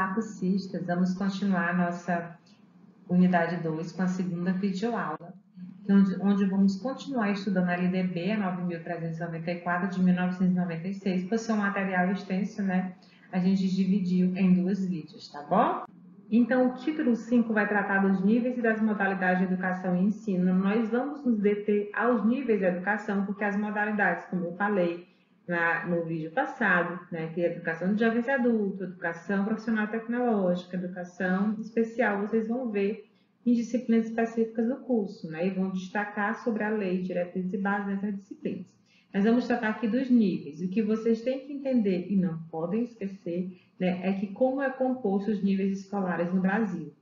Olá, cursistas! Vamos continuar a nossa unidade 2 com a segunda videoaula, onde vamos continuar estudando a LDB, a 9.394 de 1996, por ser um material extenso, né? A gente dividiu em 2 vídeos, tá bom? Então, o título 5 vai tratar dos níveis e das modalidades de educação e ensino. Nós vamos nos deter aos níveis de educação, porque as modalidades, como eu falei no vídeo passado, né, que é educação de jovens e adultos, educação profissional tecnológica, educação especial, vocês vão ver em disciplinas específicas do curso, né, e vão destacar sobre a lei, diretrizes e bases dessas disciplinas. Nós vamos tratar aqui dos níveis. O que vocês têm que entender e não podem esquecer, né, é que como é composto os níveis escolares no Brasil.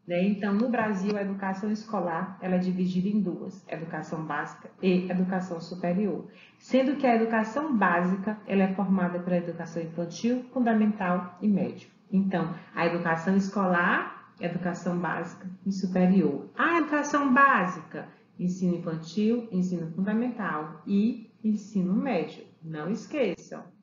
Né? Então, no Brasil, a educação escolar ela é dividida em duas, educação básica e educação superior. Sendo que a educação básica ela é formada pela educação infantil, fundamental e médio. Então, a educação escolar, educação básica e superior. A educação básica, ensino infantil, ensino fundamental e ensino médio. Não esqueçam.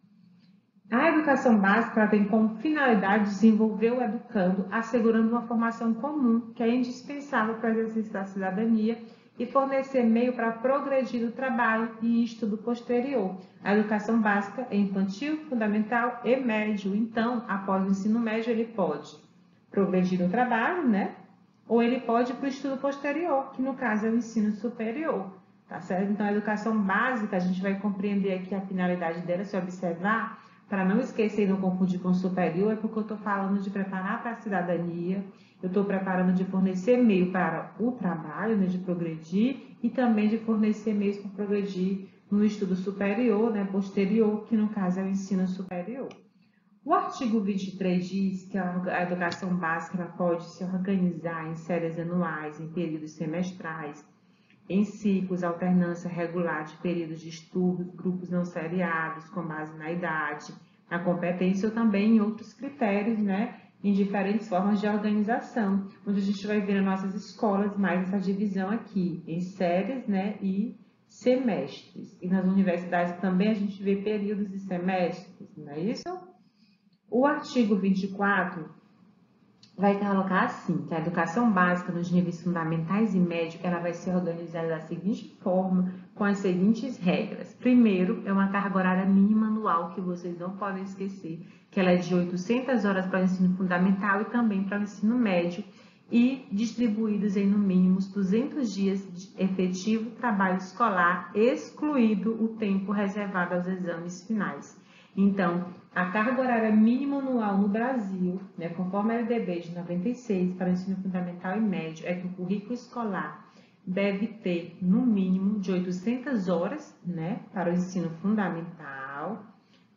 A educação básica tem como finalidade desenvolver o educando, assegurando uma formação comum, que é indispensável para o exercício da cidadania e fornecer meio para progredir no trabalho e estudo posterior. A educação básica é infantil, fundamental e médio. Então, após o ensino médio, ele pode progredir no trabalho, né? Ou ele pode ir para o estudo posterior, que no caso é o ensino superior. Tá certo? Então, a educação básica, a gente vai compreender aqui a finalidade dela, se observar, para não esquecer e não confundir com superior, é porque eu estou falando de preparar para a cidadania, eu estou preparando de fornecer meio para o trabalho, né, de progredir, e também de fornecer meios para progredir no estudo superior, né, posterior, que no caso é o ensino superior. O artigo 23 diz que a educação básica pode se organizar em séries anuais, em períodos semestrais, em ciclos, alternância regular de períodos de estudos, grupos não seriados, com base na idade, na competência ou também em outros critérios, né, em diferentes formas de organização, onde a gente vai ver nas nossas escolas mais essa divisão aqui, em séries, né, e semestres. E nas universidades também a gente vê períodos e semestres, não é isso? O artigo 24 vai colocar assim, que a educação básica nos níveis fundamentais e médios, ela vai ser organizada da seguinte forma, com as seguintes regras. Primeiro, é uma carga horária mínima anual, que vocês não podem esquecer, que ela é de 800 horas para o ensino fundamental e também para o ensino médio, e distribuídos em no mínimo 200 dias de efetivo trabalho escolar, excluído o tempo reservado aos exames finais. Então, a carga horária mínima anual no Brasil, né, conforme a LDB de 96, para o ensino fundamental e médio, é que o currículo escolar deve ter, no mínimo, de 800 horas, né, para o ensino fundamental,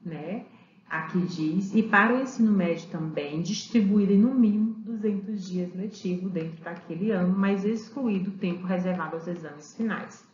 né, aqui diz, e para o ensino médio também, distribuído em, no mínimo, 200 dias letivos dentro daquele ano, mas excluído o tempo reservado aos exames finais.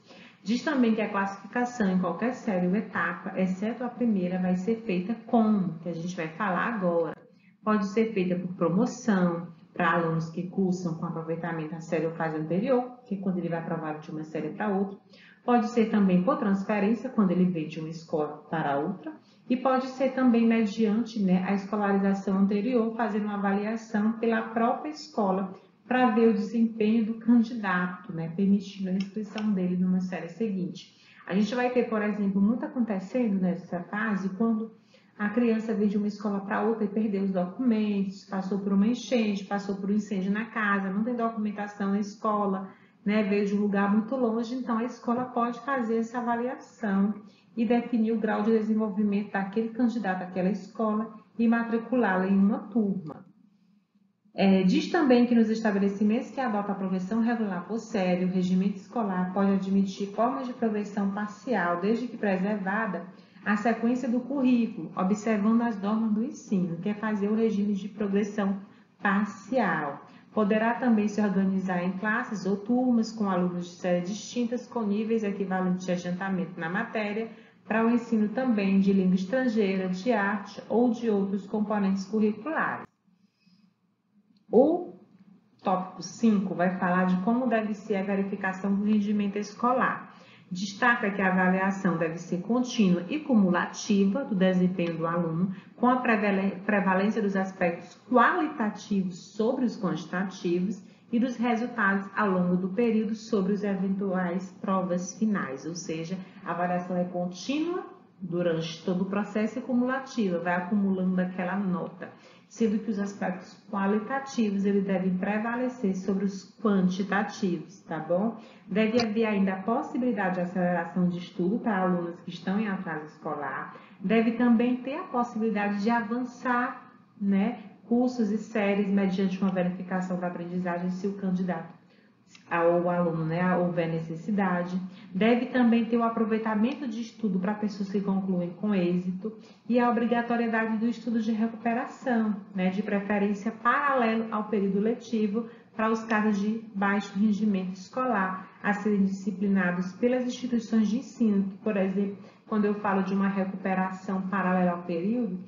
Diz também que a classificação em qualquer série ou etapa, exceto a primeira, vai ser feita como, que a gente vai falar agora. Pode ser feita por promoção, para alunos que cursam com aproveitamento a série ou fase anterior, que é quando ele vai aprovar de uma série para outra. Pode ser também por transferência, quando ele vem de uma escola para outra. E pode ser também mediante, né, a escolarização anterior, fazendo uma avaliação pela própria escola, para ver o desempenho do candidato, né, permitindo a inscrição dele numa série seguinte. A gente vai ter, por exemplo, muito acontecendo nessa fase quando a criança veio de uma escola para outra e perdeu os documentos, passou por uma enchente, passou por um incêndio na casa, não tem documentação na escola, né, veio de um lugar muito longe, então a escola pode fazer essa avaliação e definir o grau de desenvolvimento daquele candidato àquela escola e matriculá-lo em uma turma. Diz também que nos estabelecimentos que adotam a progressão regular por série, o regimento escolar pode admitir formas de progressão parcial, desde que preservada a sequência do currículo, observando as normas do ensino, que é fazer o regime de progressão parcial. Poderá também se organizar em classes ou turmas com alunos de séries distintas, com níveis equivalentes de adiantamento na matéria, para o ensino também de língua estrangeira, de arte ou de outros componentes curriculares. O tópico 5 vai falar de como deve ser a verificação do rendimento escolar. Destaca que a avaliação deve ser contínua e cumulativa do desempenho do aluno, com a prevalência dos aspectos qualitativos sobre os quantitativos e dos resultados ao longo do período sobre os eventuais provas finais, ou seja, a avaliação é contínua durante todo o processo e cumulativa, vai acumulando aquela nota, sendo que os aspectos qualitativos eles devem prevalecer sobre os quantitativos, tá bom? Deve haver ainda a possibilidade de aceleração de estudo para alunos que estão em atraso escolar, deve também ter a possibilidade de avançar, né, cursos e séries mediante uma verificação da aprendizagem se o candidato ao aluno, né, houver necessidade. Deve também ter o aproveitamento de estudo para pessoas que concluem com êxito e a obrigatoriedade do estudo de recuperação, né, de preferência paralelo ao período letivo para os casos de baixo rendimento escolar, a serem disciplinados pelas instituições de ensino, que, por exemplo, quando eu falo de uma recuperação paralela ao período,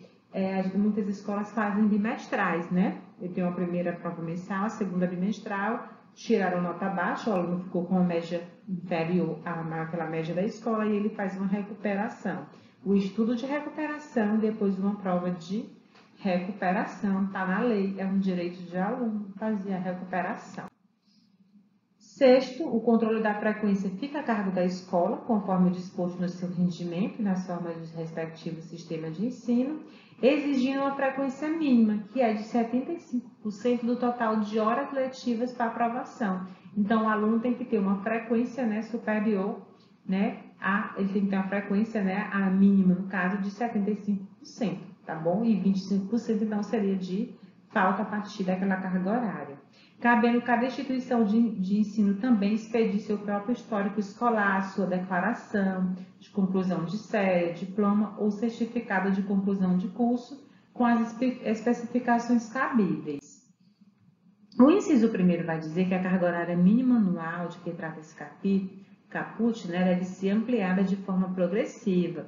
muitas escolas fazem bimestrais, né? Eu tenho a primeira prova mensal, a segunda bimestral, tiraram nota baixa, o aluno ficou com uma média inferior àquela média da escola e ele faz uma recuperação. O estudo de recuperação, depois de uma prova de recuperação, está na lei, é um direito de aluno fazer a recuperação. Sexto, o controle da frequência fica a cargo da escola, conforme o disposto no seu rendimento e nas formas dos respectivos sistemas de ensino, exigindo uma frequência mínima, que é de 75% do total de horas letivas para aprovação. Então, o aluno tem que ter uma frequência, né, superior, né, ele tem que ter uma frequência, né, a mínima, no caso, de 75%, tá bom? E 25% então seria de falta a partir daquela carga horária. Cabendo cada instituição de ensino também expedir seu próprio histórico escolar, sua declaração de conclusão de série, diploma ou certificado de conclusão de curso, com as especificações cabíveis. O inciso primeiro vai dizer que a carga horária mínima anual de que trata esse caput, né, deve ser ampliada de forma progressiva,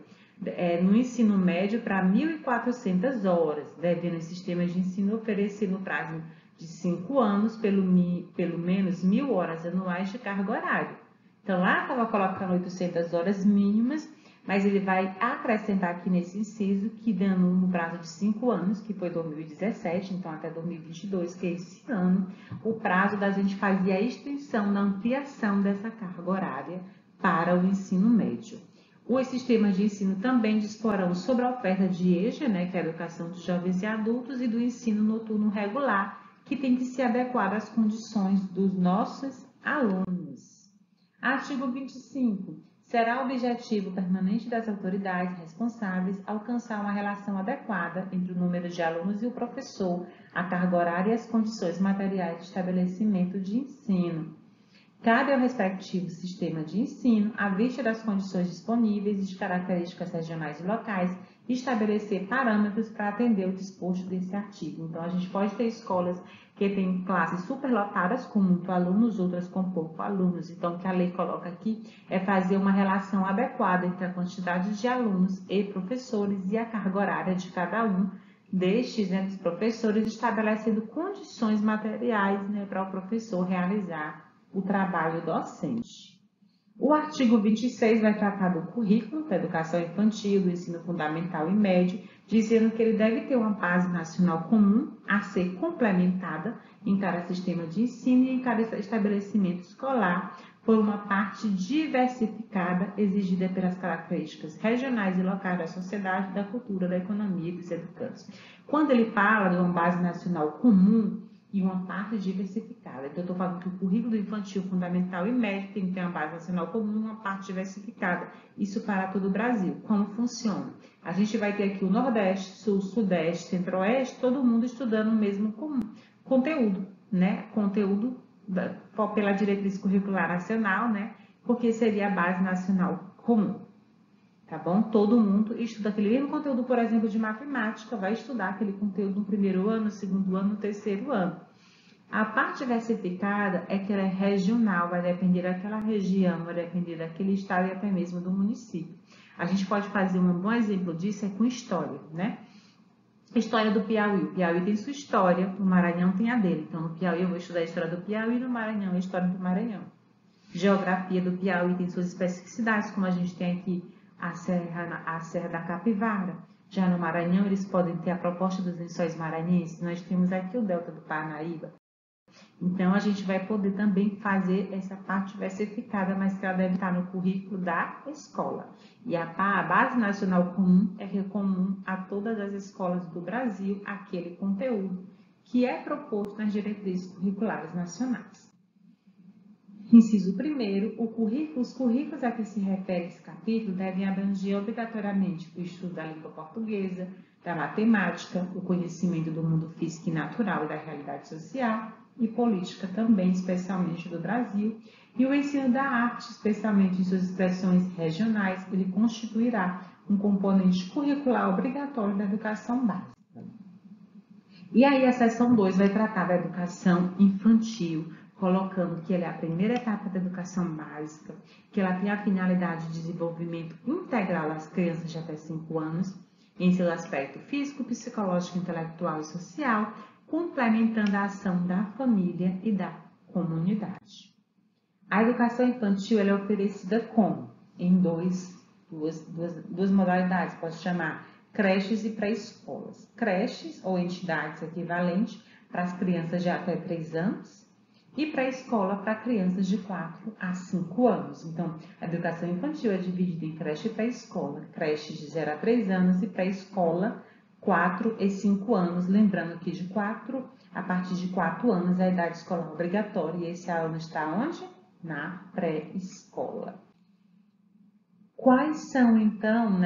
no ensino médio para 1.400 horas, devendo os sistemas de ensino oferecer no prazo de 5 anos, pelo menos 1.000 horas anuais de carga horária. Então, lá estava colocando 800 horas mínimas, mas ele vai acrescentar aqui nesse inciso que, dando no prazo de 5 anos, que foi 2017, então até 2022, que é esse ano, o prazo da gente fazer a extensão da ampliação dessa carga horária para o ensino médio. Os sistemas de ensino também disporão sobre a oferta de EJA, né, que é a educação de jovens e adultos, e do ensino noturno regular, que tem que se adequar às condições dos nossos alunos. Artigo 25. Será objetivo permanente das autoridades responsáveis alcançar uma relação adequada entre o número de alunos e o professor, a carga horária e as condições materiais de estabelecimento de ensino. Cabe ao respectivo sistema de ensino, à vista das condições disponíveis e de características regionais e locais, estabelecer parâmetros para atender o disposto desse artigo. Então, a gente pode ter escolas que têm classes superlotadas com muito alunos, outras com pouco alunos. Então, o que a lei coloca aqui é fazer uma relação adequada entre a quantidade de alunos e professores e a carga horária de cada um destes, né, dos professores, estabelecendo condições materiais, né, para o professor realizar o trabalho docente. O artigo 26 vai tratar do currículo da educação infantil, do ensino fundamental e médio, dizendo que ele deve ter uma base nacional comum a ser complementada em cada sistema de ensino e em cada estabelecimento escolar por uma parte diversificada exigida pelas características regionais e locais da sociedade, da cultura, da economia e dos educantes. Quando ele fala de uma base nacional comum, e uma parte diversificada. Então, eu estou falando que o currículo infantil, fundamental e médio tem que ter uma base nacional comum e uma parte diversificada. Isso para todo o Brasil. Como funciona? A gente vai ter aqui o Nordeste, Sul, Sudeste, Centro-Oeste, todo mundo estudando o mesmo conteúdo, né? Conteúdo pela diretriz curricular nacional, né? Porque seria a base nacional comum. Tá bom? Todo mundo estuda aquele mesmo conteúdo, por exemplo, de matemática, vai estudar aquele conteúdo no primeiro ano, no segundo ano, no terceiro ano. A parte diversificada é que ela é regional, vai depender daquela região, vai depender daquele estado e até mesmo do município. A gente pode fazer um bom exemplo disso com história, né? História do Piauí. O Piauí tem sua história, o Maranhão tem a dele. Então, no Piauí eu vou estudar a história do Piauí, no Maranhão a história do Maranhão. Geografia do Piauí tem suas especificidades, como a gente tem aqui a Serra da Capivara. Já no Maranhão, eles podem ter a proposta dos Lençóis Maranhenses. Nós temos aqui o Delta do Parnaíba. Então, a gente vai poder também fazer essa parte diversificada, mas que ela deve estar no currículo da escola. E a Base Nacional Comum é que é comum a todas as escolas do Brasil aquele conteúdo que é proposto nas diretrizes curriculares nacionais. Inciso 1º, os currículos a que se refere esse capítulo devem abranger obrigatoriamente o estudo da língua portuguesa, da matemática, o conhecimento do mundo físico e natural e da realidade social e política também, especialmente do Brasil, e o ensino da arte, especialmente em suas expressões regionais, ele constituirá um componente curricular obrigatório da educação básica. E aí a seção 2 vai tratar da educação infantil, colocando que ela é a primeira etapa da educação básica, que ela tem a finalidade de desenvolvimento integral das crianças de até 5 anos, em seu aspecto físico, psicológico, intelectual e social, complementando a ação da família e da comunidade. A educação infantil ela é oferecida como? Em duas modalidades, pode chamar creches e pré-escolas. Creches ou entidades equivalentes para as crianças de até 3 anos e pré-escola para crianças de 4 a 5 anos. Então, a educação infantil é dividida em creche e pré-escola. Creches de 0 a 3 anos e pré-escola 4 e 5 anos. Lembrando que a partir de 4 anos é a idade escolar obrigatória e esse aluno está onde? Na pré-escola. Quais são, então,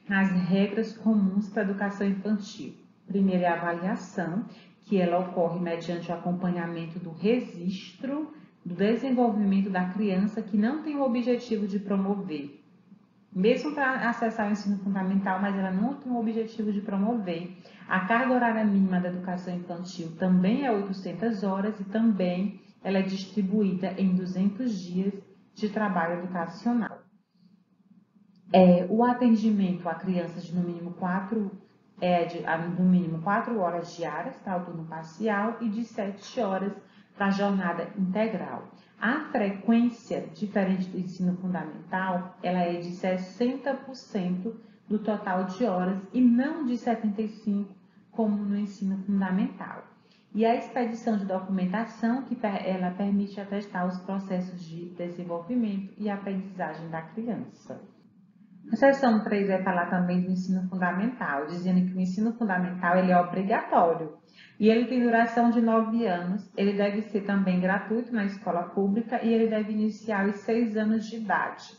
as regras comuns para a educação infantil? Primeiro é a avaliação, que ela ocorre mediante o acompanhamento do registro do desenvolvimento da criança que não tem o objetivo de promover. Mesmo para acessar o ensino fundamental, mas ela não tem o objetivo de promover. A carga horária mínima da educação infantil também é 800 horas e também ela é distribuída em 200 dias de trabalho educacional. O atendimento a crianças de no mínimo 4 horas diárias para o turno parcial e de 7 horas para a jornada integral. A frequência, diferente do ensino fundamental, ela é de 60% do total de horas e não de 75% como no ensino fundamental. E a expedição de documentação, que ela permite atestar os processos de desenvolvimento e aprendizagem da criança. A seção 3 vai falar também do ensino fundamental, dizendo que o ensino fundamental ele é obrigatório e ele tem duração de 9 anos, ele deve ser também gratuito na escola pública e ele deve iniciar aos 6 anos de idade,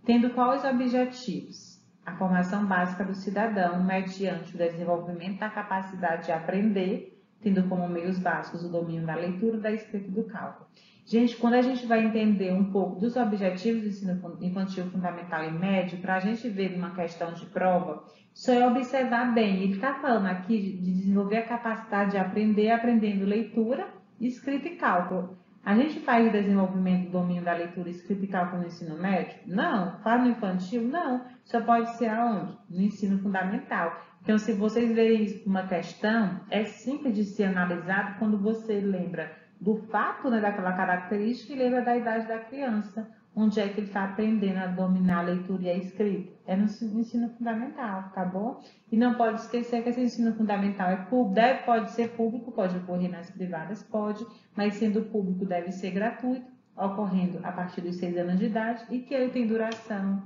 Tendo quais objetivos? A formação básica do cidadão mediante o desenvolvimento da capacidade de aprender, tendo como meios básicos o domínio da leitura, da escrita e do cálculo. Gente, quando a gente vai entender um pouco dos objetivos do ensino infantil fundamental e médio, para a gente ver uma questão de prova, só é observar bem. Ele está falando aqui de desenvolver a capacidade de aprender, aprendendo leitura, escrita e cálculo. A gente faz o desenvolvimento do domínio da leitura, escrita e cálculo no ensino médio? Não. Faz no infantil? Não. Só pode ser aonde? No ensino fundamental. Então, se vocês verem isso como uma questão, é simples de ser analisado quando você lembra do fato, daquela característica e lembra da idade da criança. Onde é que ele está aprendendo a dominar a leitura e a escrita? É no ensino fundamental, tá bom? E não pode esquecer que esse ensino fundamental é público, pode ser público, pode ocorrer nas privadas, pode, mas sendo público deve ser gratuito, ocorrendo a partir dos 6 anos de idade e que ele tem duração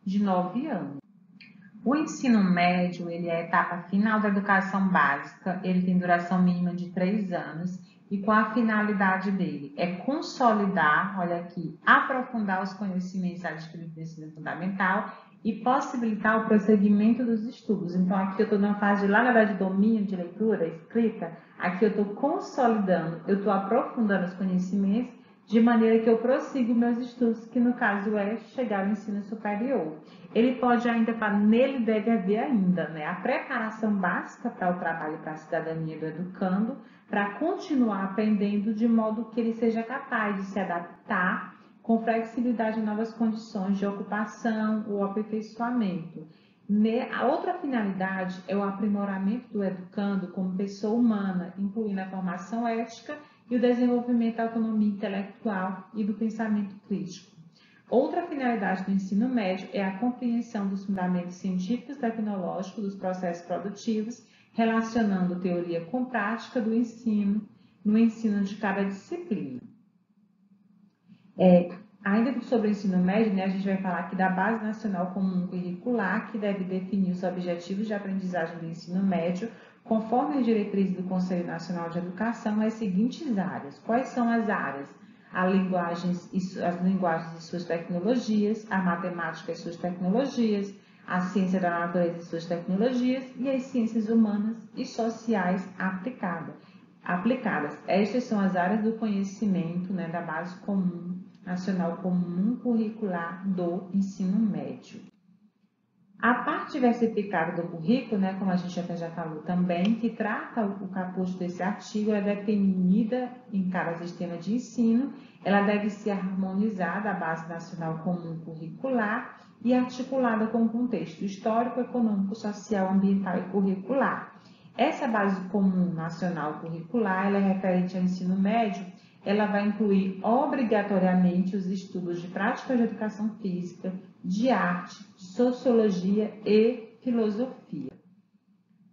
de 9 anos. O ensino médio, ele é a etapa final da educação básica, ele tem duração mínima de 3 anos e com a finalidade dele é consolidar, olha aqui, aprofundar os conhecimentos adquiridos no ensino fundamental e possibilitar o prosseguimento dos estudos. Então, aqui eu estou na fase de, lá na verdade, domínio de leitura, escrita, aqui eu estou consolidando, eu estou aprofundando os conhecimentos de maneira que eu prossigo meus estudos, que no caso é chegar ao ensino superior. Ele pode ainda, nele deve haver ainda, a preparação básica para o trabalho, para a cidadania do educando, para continuar aprendendo de modo que ele seja capaz de se adaptar com flexibilidade a novas condições de ocupação ou aperfeiçoamento. A outra finalidade é o aprimoramento do educando como pessoa humana, incluindo a formação ética e o desenvolvimento da autonomia intelectual e do pensamento crítico. Outra finalidade do ensino médio é a compreensão dos fundamentos científicos e tecnológicos dos processos produtivos, relacionando teoria com prática do ensino, no ensino de cada disciplina. Ainda sobre o ensino médio, a gente vai falar aqui da Base Nacional Comum Curricular, que deve definir os objetivos de aprendizagem do ensino médio, conforme as diretrizes do Conselho Nacional de Educação, nas seguintes áreas. Quais são as áreas? As linguagens e suas tecnologias, a matemática e suas tecnologias, a ciência da natureza e suas tecnologias e as ciências humanas e sociais aplicadas. Estas são as áreas do conhecimento, da Base Nacional Comum Curricular do ensino médio. A parte diversificada do currículo, como a gente até já falou também, que trata o caput desse artigo, ela é definida em cada sistema de ensino, ela deve ser harmonizada à Base Nacional Comum Curricular e articulada com o contexto histórico, econômico, social, ambiental e curricular. Essa Base Comum Nacional Curricular, ela é referente ao ensino médio, ela vai incluir obrigatoriamente os estudos de práticas de educação física, de arte, de sociologia e filosofia.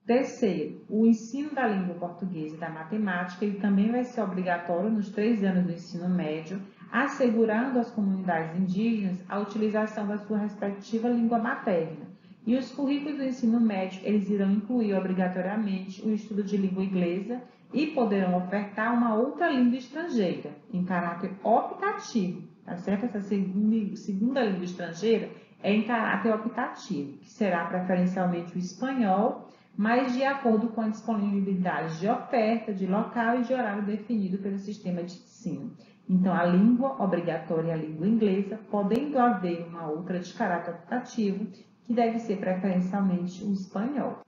Terceiro, o ensino da língua portuguesa e da matemática, ele também vai ser obrigatório nos 3 anos do ensino médio, assegurando às comunidades indígenas a utilização da sua respectiva língua materna. E os currículos do ensino médio, eles irão incluir obrigatoriamente o estudo de língua inglesa e poderão ofertar uma outra língua estrangeira, em caráter optativo, tá certo? Essa segunda língua estrangeira é em caráter optativo, que será preferencialmente o espanhol, mas de acordo com a disponibilidade de oferta, de local e de horário definido pelo sistema de ensino. Então, a língua obrigatória é a língua inglesa, podendo haver uma outra de caráter optativo, que deve ser preferencialmente o espanhol.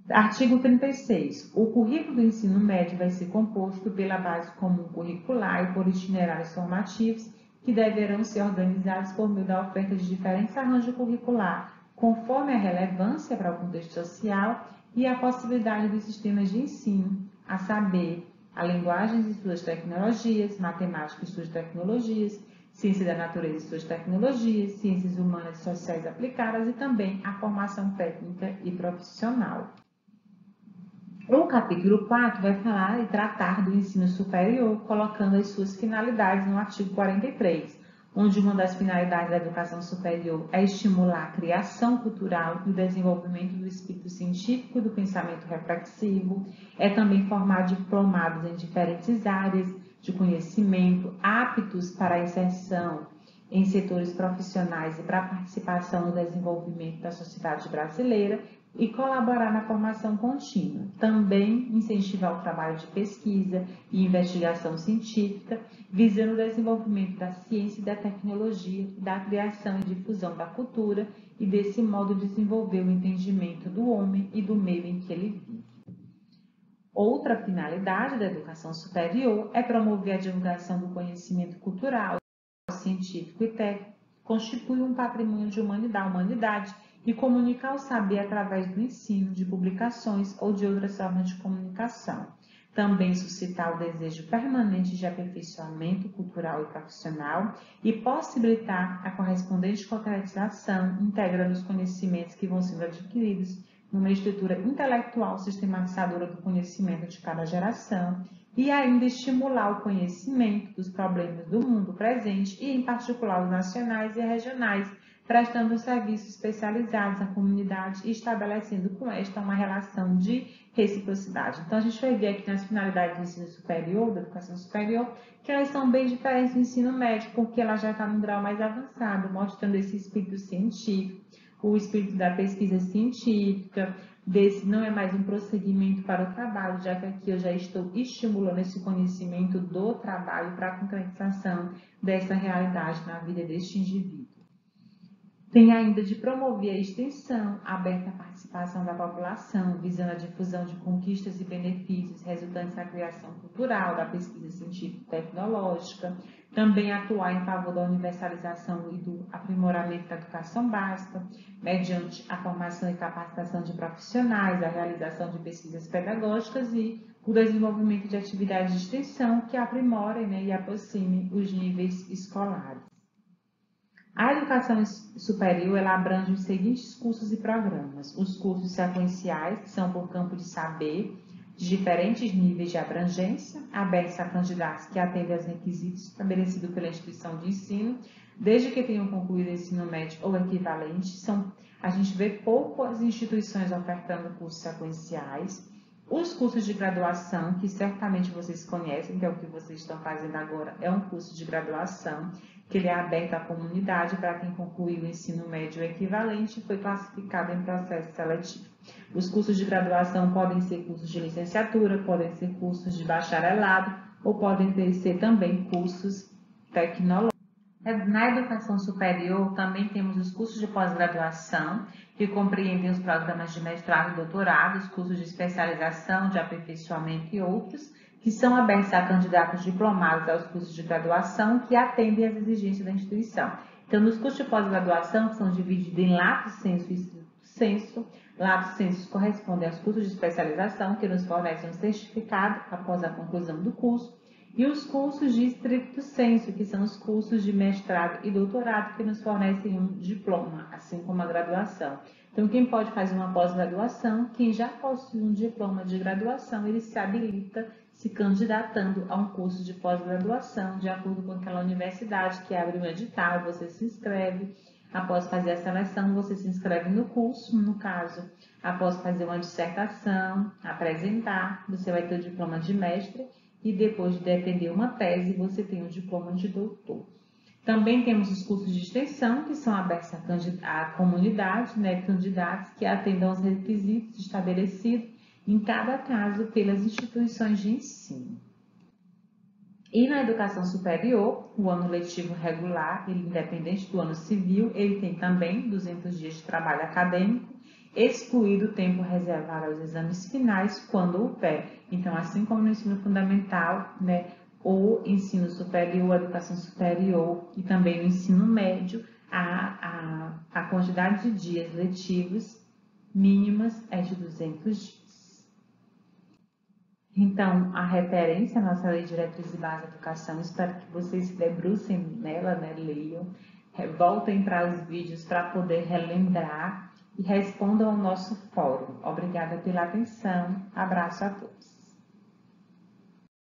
Artigo 36. O currículo do ensino médio vai ser composto pela base comum curricular e por itinerários formativos, que deverão ser organizados por meio da oferta de diferentes arranjos curriculares, conforme a relevância para o contexto social e a possibilidade dos sistemas de ensino, a saber, a linguagem e suas tecnologias, matemática e suas tecnologias, ciência da natureza e suas tecnologias, ciências humanas e sociais aplicadas e também a formação técnica e profissional. O capítulo 4 vai falar e tratar do ensino superior, colocando as suas finalidades no artigo 43, onde uma das finalidades da educação superior é estimular a criação cultural e o desenvolvimento do espírito científico e do pensamento reflexivo, é também formar diplomados em diferentes áreas de conhecimento, aptos para a inserção em setores profissionais e para a participação no desenvolvimento da sociedade brasileira e colaborar na formação contínua. Também incentivar o trabalho de pesquisa e investigação científica, visando o desenvolvimento da ciência e da tecnologia, da criação e difusão da cultura e, desse modo, desenvolver o entendimento do homem e do meio em que ele vive. Outra finalidade da educação superior é promover a divulgação do conhecimento cultural, científico e técnico, constitui um patrimônio da humanidade e comunicar o saber através do ensino, de publicações ou de outras formas de comunicação. Também suscitar o desejo permanente de aperfeiçoamento cultural e profissional e possibilitar a correspondente concretização, integrando os conhecimentos que vão sendo adquiridos numa estrutura intelectual sistematizadora do conhecimento de cada geração e ainda estimular o conhecimento dos problemas do mundo presente e, em particular, os nacionais e regionais, prestando serviços especializados à comunidade e estabelecendo com esta uma relação de reciprocidade. Então, a gente vai ver aqui nas finalidades do ensino superior, da educação superior, que elas são bem diferentes do ensino médio, porque ela já está num grau mais avançado, mostrando esse espírito científico, o espírito da pesquisa científica, desse não é mais um prosseguimento para o trabalho, já que aqui eu já estou estimulando esse conhecimento do trabalho para a concretização dessa realidade na vida deste indivíduo. Tem ainda de promover a extensão, aberta à participação da população, visando a difusão de conquistas e benefícios resultantes da criação cultural, da pesquisa científica e tecnológica, também atuar em favor da universalização e do aprimoramento da educação básica, mediante a formação e capacitação de profissionais, a realização de pesquisas pedagógicas e o desenvolvimento de atividades de extensão que aprimorem, né, e aproximem os níveis escolares. A educação superior ela abrange os seguintes cursos e programas: os cursos sequenciais, que são por campo de saber, de diferentes níveis de abrangência, abertos a candidatos que atendem aos requisitos estabelecidos pela instituição de ensino, desde que tenham concluído o ensino médio ou equivalente. A gente vê poucas instituições ofertando cursos sequenciais. Os cursos de graduação, que certamente vocês conhecem, que é o que vocês estão fazendo agora, é um curso de graduação, que ele é aberto à comunidade para quem concluiu o ensino médio equivalente e foi classificado em processo seletivo. Os cursos de graduação podem ser cursos de licenciatura, podem ser cursos de bacharelado ou podem ser também cursos tecnológicos. Na educação superior, também temos os cursos de pós-graduação, que compreendem os programas de mestrado e doutorado, os cursos de especialização, de aperfeiçoamento e outros, que são abertos a candidatos diplomados aos cursos de graduação que atendem às exigências da instituição. Então, nos cursos de pós-graduação, que são divididos em lato sensu e estricto sensu, lato sensu correspondem aos cursos de especialização, que nos fornecem um certificado após a conclusão do curso, e os cursos de estricto sensu, que são os cursos de mestrado e doutorado, que nos fornecem um diploma, assim como a graduação. Então, quem pode fazer uma pós-graduação, quem já possui um diploma de graduação, ele se habilita se candidatando a um curso de pós-graduação, de acordo com aquela universidade que abre um edital, você se inscreve. Após fazer a seleção, você se inscreve no curso. No caso, após fazer uma dissertação, apresentar, você vai ter o diploma de mestre e depois de defender uma tese, você tem o diploma de doutor. Também temos os cursos de extensão, que são abertos à comunidade, né, candidatos que atendam aos requisitos estabelecidos em cada caso pelas instituições de ensino. E na educação superior, o ano letivo regular, ele, independente do ano civil, ele tem também 200 dias de trabalho acadêmico, excluído o tempo reservado aos exames finais, quando houver. Então, assim como no ensino fundamental, né, o ensino superior, a educação superior e também no ensino médio, a quantidade de dias letivos mínimas é de 200 dias. Então, a referência à nossa Lei de Diretriz e Base da Educação, espero que vocês se debrucem nela, né, leiam, voltem para os vídeos para poder relembrar e respondam ao nosso fórum. Obrigada pela atenção. Abraço a todos.